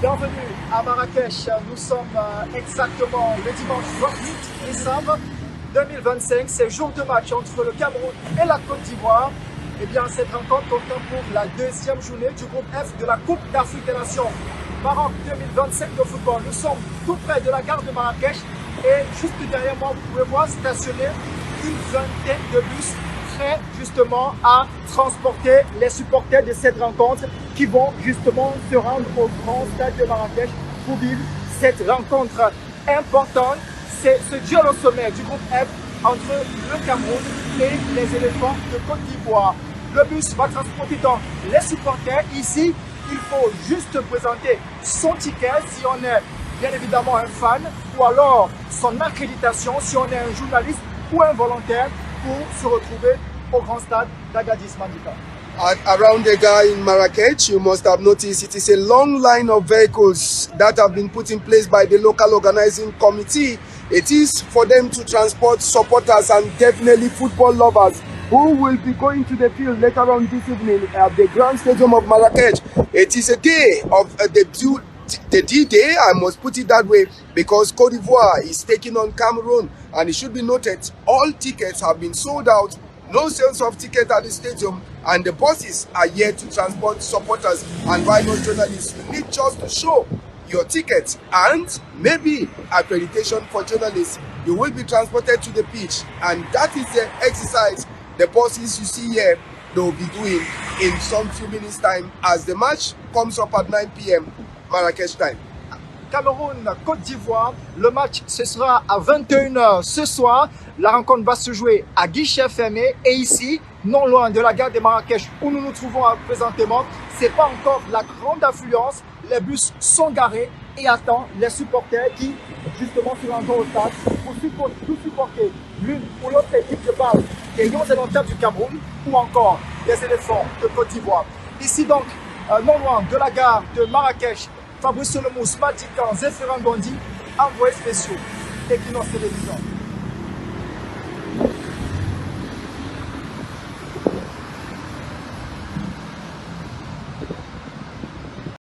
Bienvenue à Marrakech. Nous sommes exactement le dimanche 28 décembre 2025. C'est jour de match entre le Cameroun et la Côte d'Ivoire. Et bien, cette rencontre compte pour la deuxième journée du groupe F de la Coupe d'Afrique des Nations. Maroc 2025 de football. Nous sommes tout près de la gare de Marrakech et juste derrière moi, vous pouvez voir stationner une vingtaine de bus prêts justement à transporter les supporters de cette rencontre qui vont justement se rendre au grand stade de Marrakech pour vivre cette rencontre importante. C'est ce duel au sommet du groupe F entre le Cameroun et les éléphants de Côte d'Ivoire. Le bus va transporter donc les supporters. Ici, il faut juste présenter son ticket si on est bien évidemment un fan ou alors son accréditation si on est un journaliste ou un volontaire pour se retrouver au grand stade d'Agadis Mandika. Around the gare in Marrakech, you must have noticed it is a long line of vehicles that have been put in place by the local organizing committee. It is for them to transport supporters and definitely football lovers who will be going to the field later on this evening at the Grand Stadium of Marrakech. It is a day of the D-Day, I must put it that way, because Côte d'Ivoire is taking on Cameroon, and it should be noted all tickets have been sold out. No sales of tickets at the stadium, and the buses are yet to transport supporters and why not journalists. You need just to show your ticket and maybe accreditation for journalists. You will be transported to the pitch, and that is the exercise the buses you see here they will be doing in some few minutes time as the match comes up at 9 p.m. Marrakech time. Cameroun, Côte d'Ivoire, le match ce sera à 21h ce soir. La rencontre va se jouer à guichet fermé et ici, non loin de la gare de Marrakech où nous nous trouvons présentement, c'est pas encore la grande affluence. Les bus sont garés et attendent les supporters qui justement se rendront au stade pour tout supporter l'une ou l'autre équipe de base des Lions indomptables du Cameroun ou encore des éléphants de Côte d'Ivoire. Ici donc, non loin de la gare de Marrakech, Fabrice Solomous, Matikan, Zéphirin Gondi, envoyés spéciaux, Equinox Télévision.